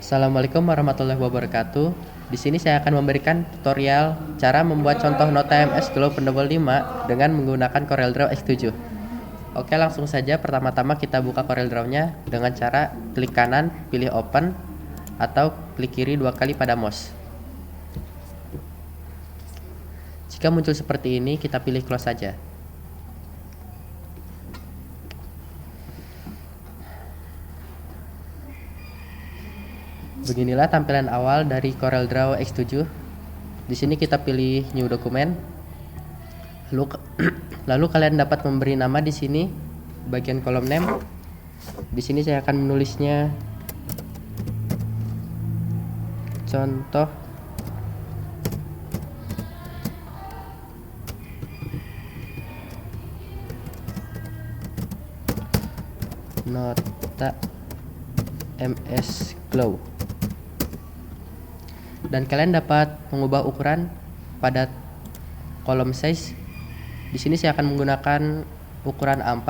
Assalamualaikum warahmatullahi wabarakatuh. Di sini saya akan memberikan tutorial cara membuat contoh nota MS Glow Pendebel 5 dengan menggunakan CorelDRAW X7. Oke, langsung saja. Pertama-tama kita buka CorelDRAW-nya dengan cara klik kanan, pilih Open, atau klik kiri 2 kali pada mouse. Jika muncul seperti ini, kita pilih Close saja. Beginilah tampilan awal dari CorelDRAW X7. Di sini kita pilih New Document. Lalu kalian dapat memberi nama di sini bagian kolom name. Di sini saya akan menulisnya contoh nota MS Glow. Dan kalian dapat mengubah ukuran pada kolom size. Di sini saya akan menggunakan ukuran A4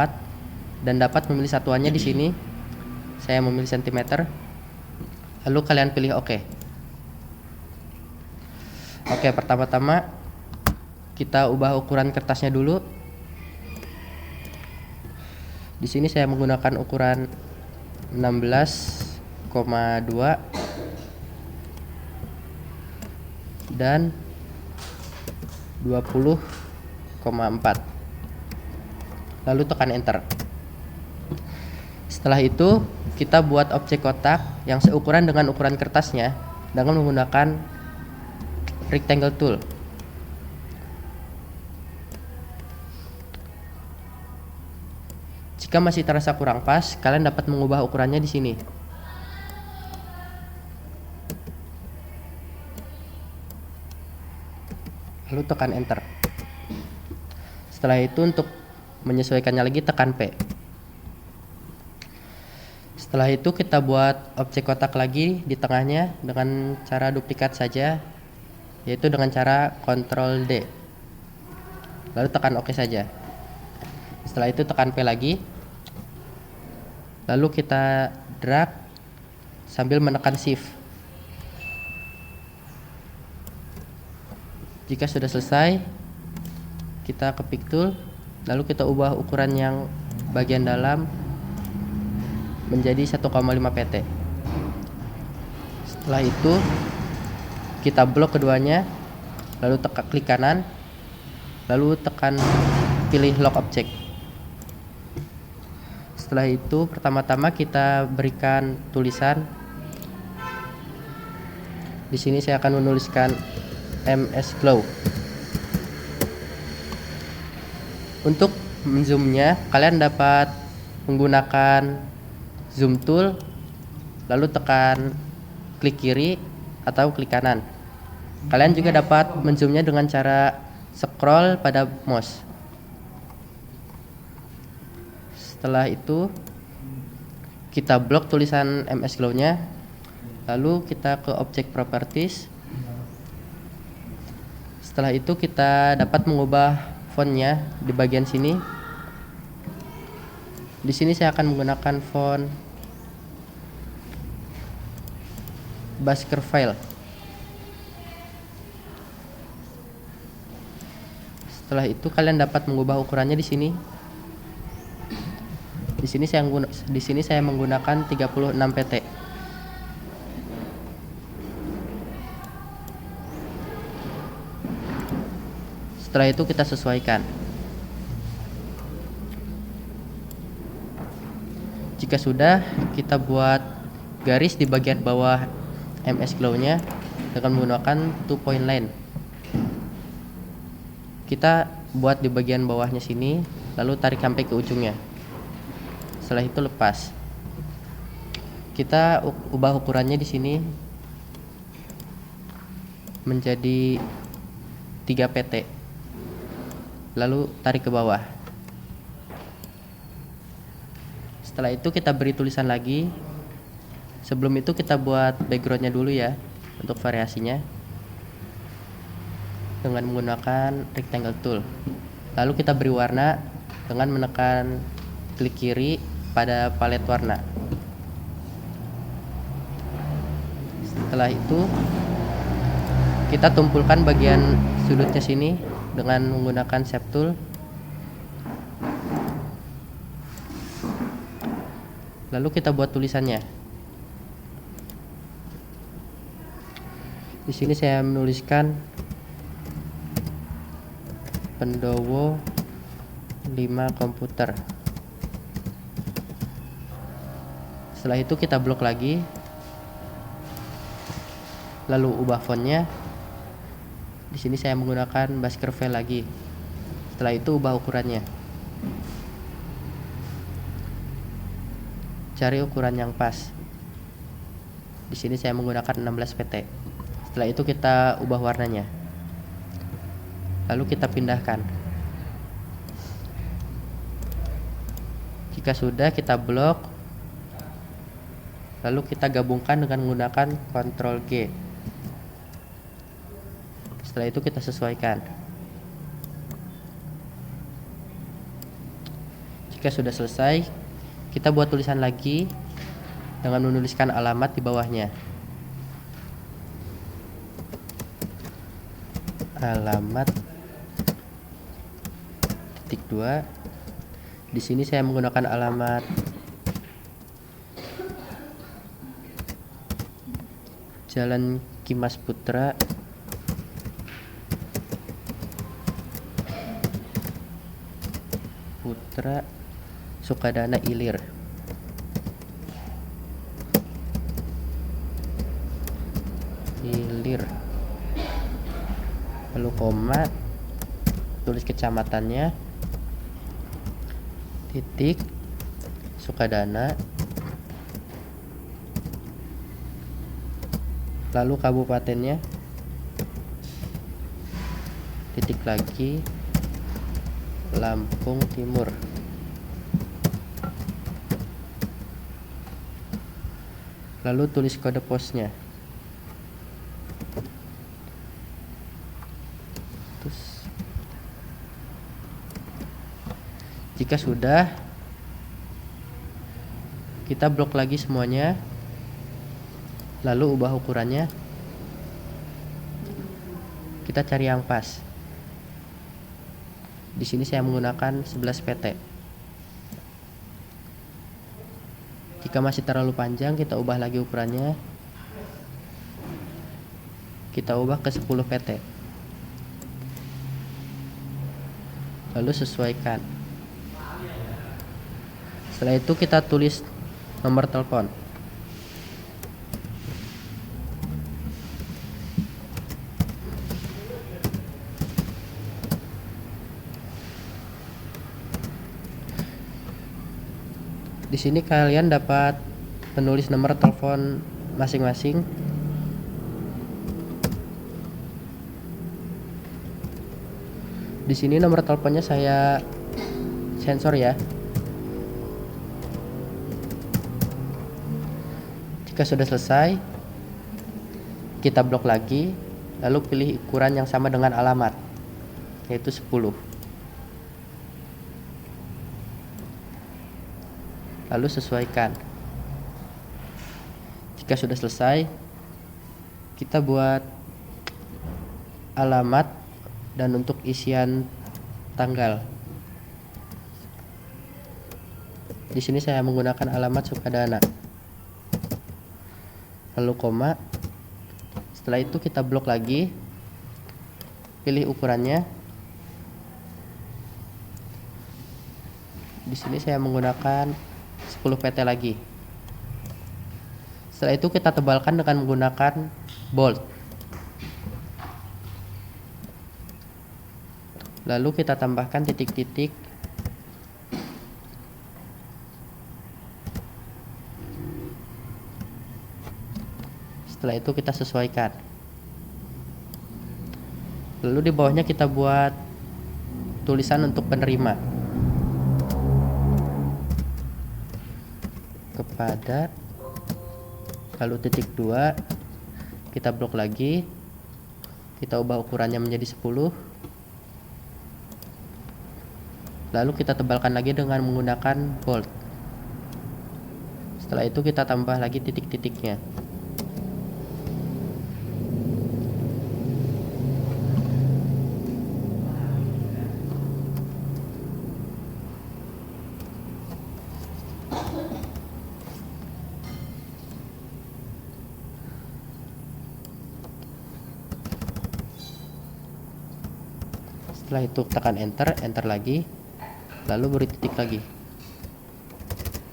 dan dapat memilih satuannya di sini. Saya memilih cm. Lalu kalian pilih OK. Oke, pertama-tama kita ubah ukuran kertasnya dulu. Di sini saya menggunakan ukuran 16,2 dan 20,4. Lalu tekan enter. Setelah itu kita buat objek kotak yang seukuran dengan ukuran kertasnya dengan menggunakan rectangle tool. Jika masih terasa kurang pas, kalian dapat mengubah ukurannya di sini. Lalu tekan enter. Setelah itu untuk menyesuaikannya lagi tekan P. Setelah itu kita buat objek kotak lagi di tengahnya dengan cara duplikat saja, yaitu dengan cara Ctrl D. Lalu tekan OK saja. Setelah itu tekan P lagi. Lalu kita drag sambil menekan Shift. Jika sudah selesai, kita ke Pick Tool, lalu kita ubah ukuran yang bagian dalam menjadi 1,5 pt. Setelah itu kita blok keduanya, lalu klik kanan, lalu tekan pilih Lock Object. Setelah itu pertama-tama kita berikan tulisan. Di sini saya akan menuliskan MS Glow. Untuk menzoomnya, kalian dapat menggunakan zoom tool, lalu tekan klik kiri atau klik kanan. Kalian juga dapat menzoomnya dengan cara scroll pada mouse. Setelah itu kita blok tulisan MS Glow-nya, lalu kita ke Object Properties. Setelah itu kita dapat mengubah fontnya di bagian sini. Di sini saya akan menggunakan font Baskerville. Setelah itu kalian dapat mengubah ukurannya di sini. Di sini saya menggunakan 36 pt. Setelah itu kita sesuaikan. Jika sudah, kita buat garis di bagian bawah MS Glow-nya dengan menggunakan 2-point line. Kita buat di bagian bawahnya sini, lalu tarik sampai ke ujungnya. Setelah itu lepas. Kita ubah ukurannya di sini menjadi 3 pt. Lalu tarik ke bawah. Setelah itu kita beri tulisan lagi. Sebelum itu kita buat backgroundnya dulu ya, untuk variasinya dengan menggunakan rectangle tool. Lalu kita beri warna dengan menekan klik kiri pada palet warna. Setelah itu kita tumpulkan bagian sudutnya sini dengan menggunakan shape tool. Lalu kita buat tulisannya. Di sini saya menuliskan Pendowo 5 komputer. Setelah itu kita blok lagi, lalu ubah fontnya. Di sini saya menggunakan Baskerville lagi. Setelah itu ubah ukurannya. Cari ukuran yang pas. Di sini saya menggunakan 16 pt. Setelah itu kita ubah warnanya. Lalu kita pindahkan. Jika sudah, kita blok. Lalu kita gabungkan dengan menggunakan Ctrl G. Setelah itu kita sesuaikan. Jika sudah selesai, kita buat tulisan lagi dengan menuliskan alamat di bawahnya. Alamat -2. Di sini saya menggunakan alamat Jalan Kimas Putra, Sukadana Ilir. Lalu koma, tulis kecamatannya, titik, Sukadana, lalu kabupatennya, titik lagi, Lampung Timur. Lalu tulis kode posnya. Jika sudah, kita blok lagi semuanya, lalu ubah ukurannya. Kita cari yang pas. Di sini saya menggunakan 11 pt. Jika masih terlalu panjang, kita ubah lagi ukurannya. Kita ubah ke 10 pt. Lalu sesuaikan. Setelah itu kita tulis nomor telepon. Di sini kalian dapat menulis nomor telepon masing-masing. Di sini nomor teleponnya saya sensor ya. Jika sudah selesai, kita blok lagi, lalu pilih ukuran yang sama dengan alamat, yaitu 10. Lalu sesuaikan. Jika sudah selesai, kita buat alamat dan untuk isian tanggal. Di sini saya menggunakan alamat Sukadana. Lalu koma. Setelah itu kita blok lagi, pilih ukurannya. Di sini saya menggunakan 10 pt lagi. Setelah itu kita tebalkan dengan menggunakan bold. Lalu kita tambahkan titik-titik. Setelah itu kita sesuaikan. Lalu di bawahnya kita buat tulisan untuk penerima. Kepada, lalu titik 2, kita blok lagi, kita ubah ukurannya menjadi 10, lalu kita tebalkan lagi dengan menggunakan bold. Setelah itu kita tambah lagi titik-titiknya. Setelah itu tekan enter, enter lagi, lalu beri titik lagi.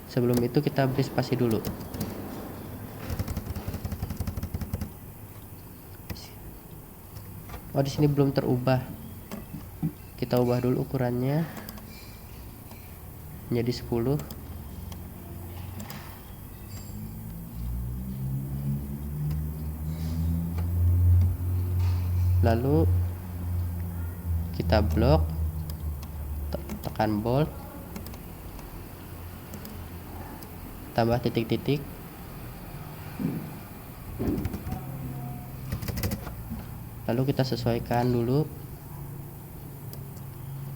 Sebelum itu kita beri spasi dulu. Oh, di sini belum terubah. Kita ubah dulu ukurannya menjadi 10. Lalu kita blok, tekan bold, tambah titik-titik, lalu kita sesuaikan dulu.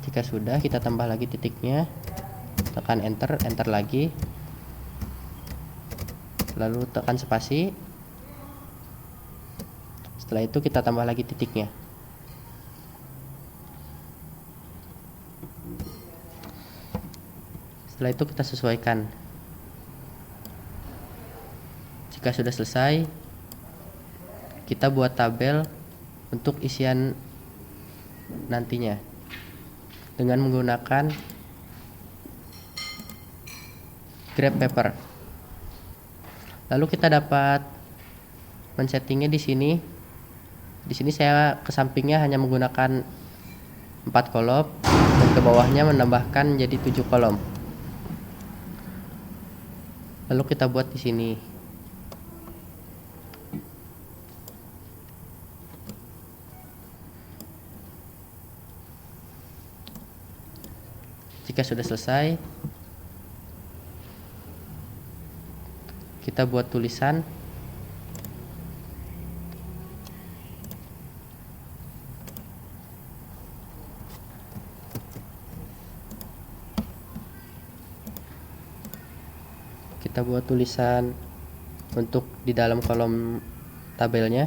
Jika sudah, kita tambah lagi titiknya, tekan enter, enter lagi, lalu tekan spasi. Setelah itu kita tambah lagi titiknya. Setelah itu kita sesuaikan. Jika sudah selesai, kita buat tabel untuk isian nantinya dengan menggunakan graph paper. Lalu kita dapat men-settingnya di sini. Di sini saya ke sampingnya hanya menggunakan 4 kolom dan ke bawahnya menambahkan jadi 7 kolom. Lalu kita buat di sini. Jika sudah selesai, kita buat tulisan. Kita buat tulisan untuk di dalam kolom tabelnya,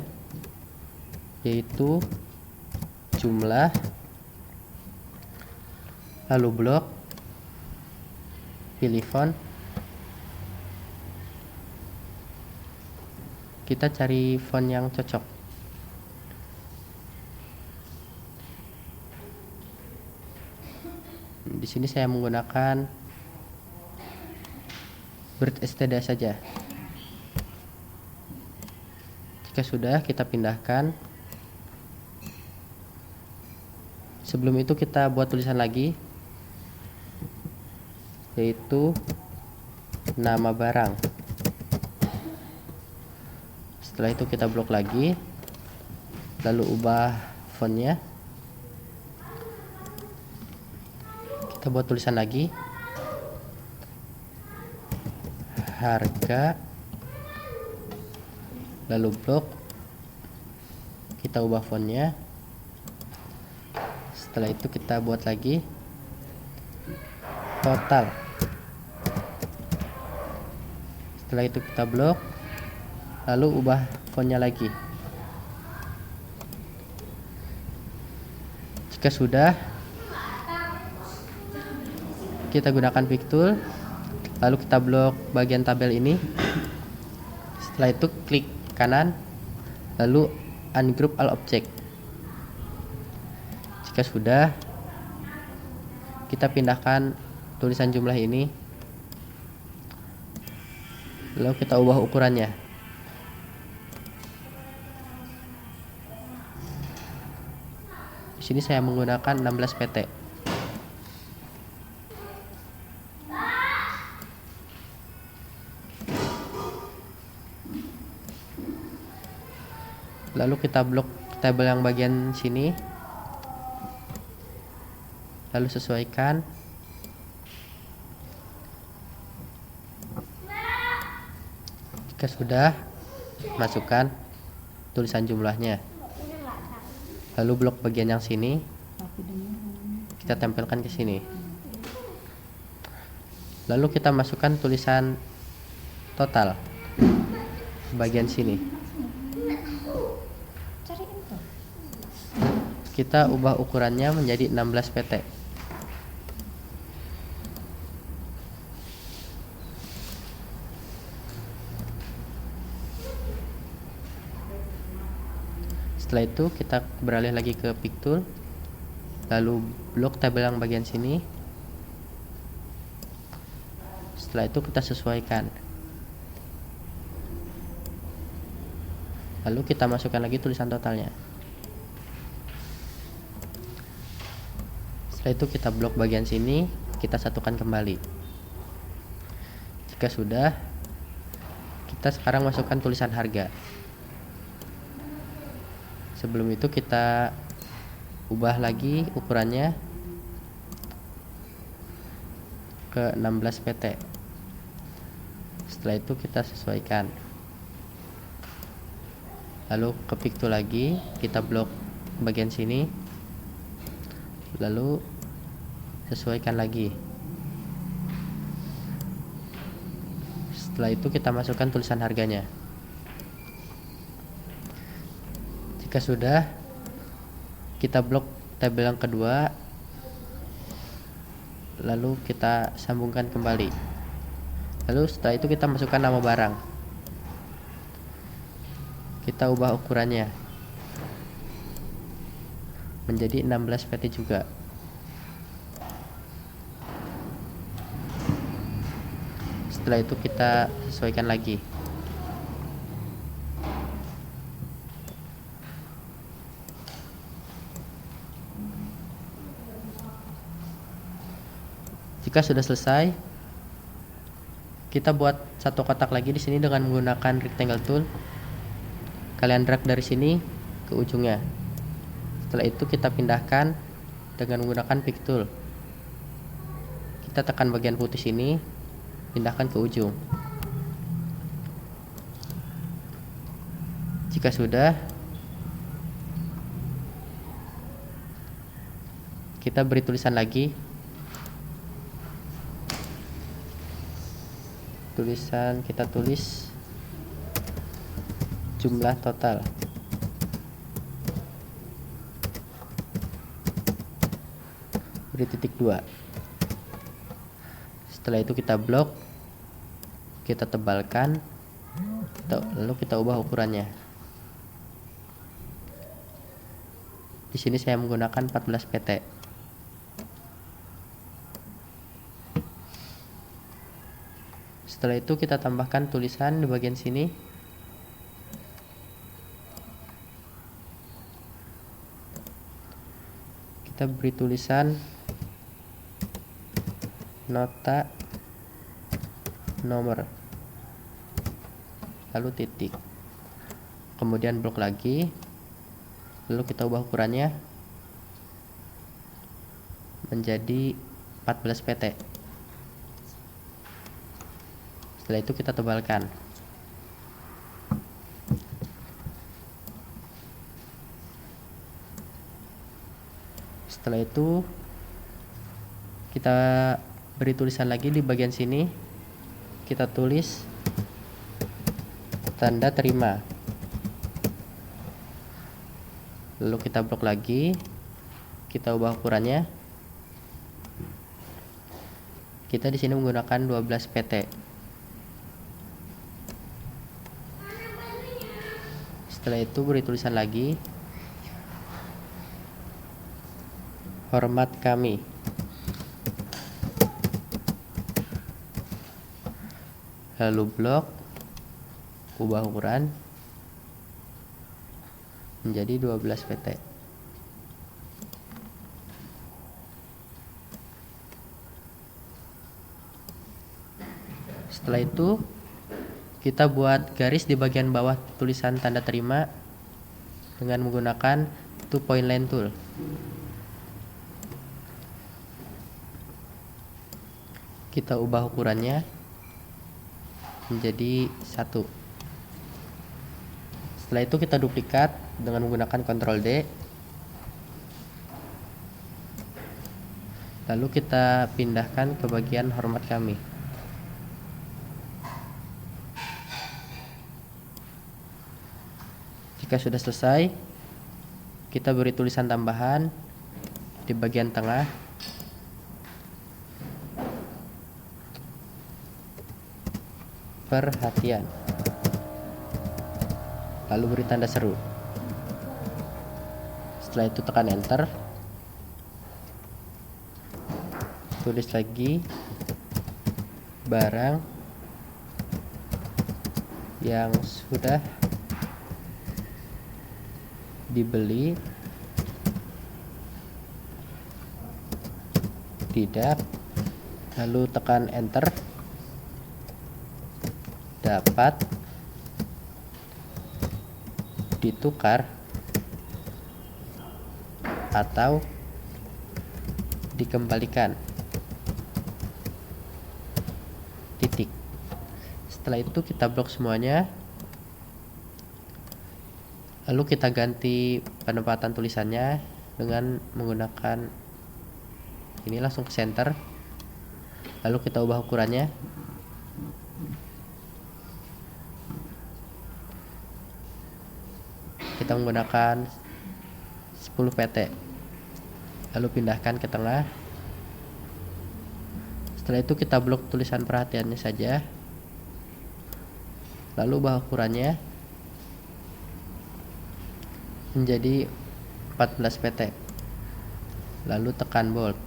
yaitu jumlah, lalu blok, pilih font. Kita cari font yang cocok. Di sini saya menggunakan Bird STD saja. Jika sudah, kita pindahkan. Sebelum itu kita buat tulisan lagi, yaitu nama barang. Setelah itu kita blok lagi, lalu ubah fontnya. Kita buat tulisan lagi, harga, lalu blok, kita ubah fontnya. Setelah itu kita buat lagi total. Setelah itu kita blok, lalu ubah fontnya lagi. Jika sudah, kita gunakan pick tool, lalu kita blok bagian tabel ini. Setelah itu klik kanan, lalu ungroup all object. Jika sudah, kita pindahkan tulisan jumlah ini, lalu kita ubah ukurannya. Di sini saya menggunakan 16 pt. Lalu kita blok tabel yang bagian sini, lalu sesuaikan. Jika sudah, masukkan tulisan jumlahnya. Lalu blok bagian yang sini kita tempelkan ke sini. Lalu kita masukkan tulisan total bagian sini. Kita ubah ukurannya menjadi 16 pt. Setelah itu kita beralih lagi ke pick tool, lalu blok tabel yang bagian sini. Setelah itu kita sesuaikan, lalu kita masukkan lagi tulisan totalnya. Setelah itu kita blok bagian sini, kita satukan kembali. Jika sudah, kita sekarang masukkan tulisan harga. Sebelum itu kita ubah lagi ukurannya ke 16 pt. Setelah itu kita sesuaikan, lalu ke Pictool lagi, kita blok bagian sini, lalu sesuaikan lagi. Setelah itu kita masukkan tulisan harganya. Jika sudah, kita blok tabel yang kedua, lalu kita sambungkan kembali. Lalu setelah itu kita masukkan nama barang. Kita ubah ukurannya menjadi 16 pt juga. Setelah itu kita sesuaikan lagi. Jika sudah selesai, kita buat satu kotak lagi di sini dengan menggunakan rectangle tool. Kalian drag dari sini ke ujungnya. Setelah itu kita pindahkan dengan menggunakan pick tool. Kita tekan bagian putih sini, pindahkan ke ujung. Jika sudah, kita beri tulisan lagi. Tulisan kita tulis jumlah total. Beri titik 2. Setelah itu kita blok, kita tebalkan, lalu kita ubah ukurannya. Di sini saya menggunakan 14 pt. Setelah itu kita tambahkan tulisan di bagian sini. Kita beri tulisan nota nomor, lalu titik, kemudian blok lagi, lalu kita ubah ukurannya menjadi 14 pt. Setelah itu kita tebalkan. Setelah itu kita beri tulisan lagi di bagian sini. Kita tulis tanda terima. Lalu kita blok lagi. Kita ubah ukurannya. Kita di sini menggunakan 12 pt. Setelah itu beri tulisan lagi, hormat kami. Lalu blok, ubah ukuran menjadi 12 pt. Setelah itu kita buat garis di bagian bawah tulisan tanda terima dengan menggunakan 2 point line tool. Kita ubah ukurannya menjadi 1. Setelah itu kita duplikat dengan menggunakan Ctrl D. Lalu kita pindahkan ke bagian hormat kami. Jika sudah selesai, kita beri tulisan tambahan di bagian tengah. Perhatian. Lalu beri tanda seru. Setelah itu tekan enter. tulis lagi barang yang sudah dibeli tidak, lalu tekan enter, dapat ditukar atau dikembalikan, titik. Setelah itu kita blok semuanya, lalu kita ganti penempatan tulisannya dengan menggunakan ini, langsung ke center, lalu kita ubah ukurannya. Kita menggunakan 10 pt, lalu pindahkan ke tengah. Setelah itu kita blok tulisan perhatiannya saja, lalu ubah ukurannya menjadi 14 pt, lalu tekan bold.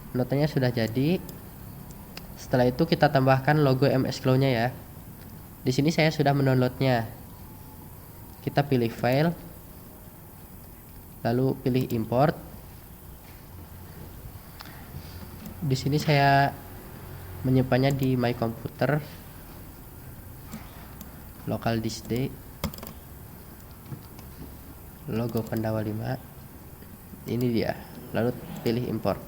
Notanya sudah jadi. Setelah itu kita tambahkan logo MS Glow nya ya. Di sini saya sudah mendownloadnya. Kita pilih file, lalu pilih import. Di sini saya menyimpannya di my computer, local disk D, logo Pandawa 5. Ini dia. Lalu pilih import.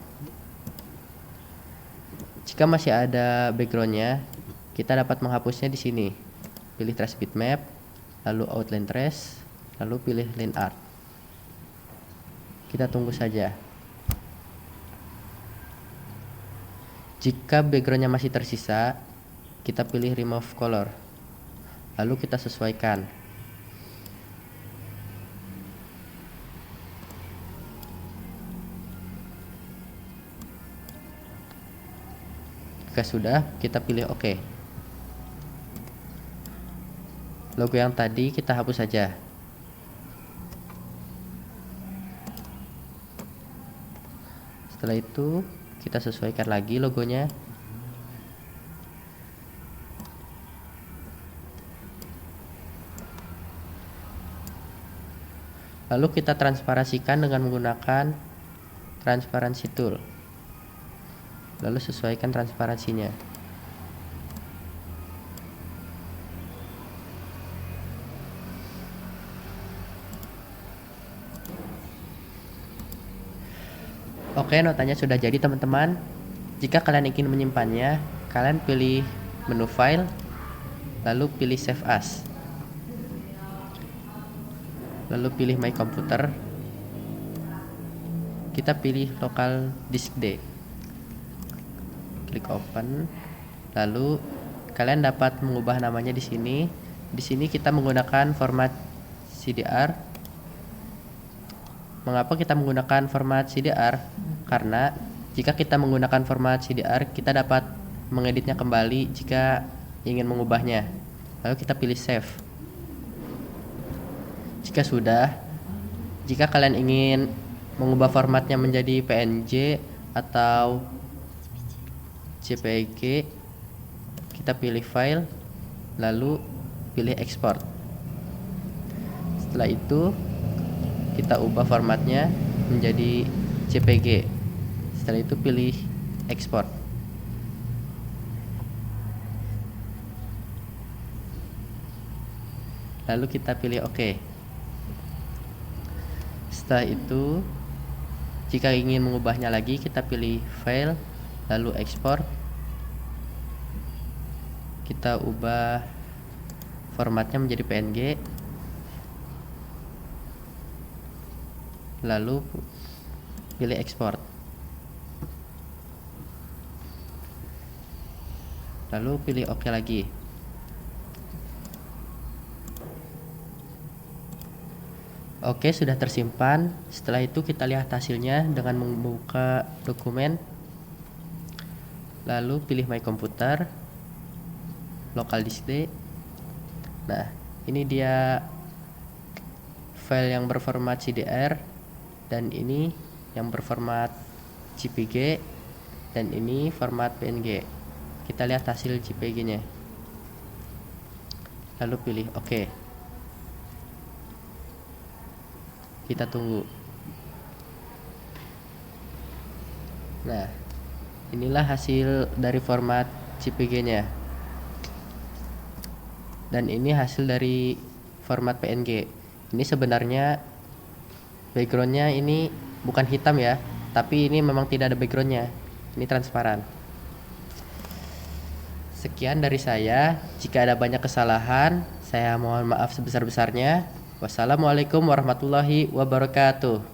Jika masih ada backgroundnya, kita dapat menghapusnya di sini. Pilih trace bitmap, lalu outline trace, lalu pilih line art. Kita tunggu saja. Jika backgroundnya masih tersisa, kita pilih remove color, lalu kita sesuaikan. Jika sudah, kita pilih OK. Logo yang tadi kita hapus saja. Setelah itu kita sesuaikan lagi logonya. Lalu kita transparasikan dengan menggunakan transparency tool. Lalu sesuaikan transparansinya. Oke, notanya sudah jadi teman-teman. Jika kalian ingin menyimpannya, kalian pilih menu file, lalu pilih save as, lalu pilih my computer. Kita pilih local disk D, klik open, lalu kalian dapat mengubah namanya di sini. Di sini kita menggunakan format CDR. Mengapa kita menggunakan format CDR? Karena jika kita menggunakan format CDR, kita dapat mengeditnya kembali jika ingin mengubahnya. Lalu kita pilih save. Jika sudah, jika kalian ingin mengubah formatnya menjadi PNG atau JPG, kita pilih file, lalu pilih export. Setelah itu kita ubah formatnya menjadi JPG. Setelah itu pilih export. Lalu kita pilih OK. Setelah itu, jika ingin mengubahnya lagi, kita pilih file, lalu export. Kita ubah formatnya menjadi PNG. Lalu pilih export. Lalu pilih OK lagi. Oke, sudah tersimpan. Setelah itu kita lihat hasilnya dengan membuka dokumen. Lalu pilih my computer, local disk D. Nah, ini dia file yang berformat CDR, dan ini yang berformat JPG dan ini format PNG. Kita lihat hasil JPG-nya. Lalu pilih OK. Kita tunggu. Nah, inilah hasil dari format JPG-nya. Dan ini hasil dari format PNG. Ini sebenarnya backgroundnya ini bukan hitam ya, tapi ini memang tidak ada backgroundnya. Ini transparan. Sekian dari saya. Jika ada banyak kesalahan, saya mohon maaf sebesar-besarnya. Wassalamualaikum warahmatullahi wabarakatuh.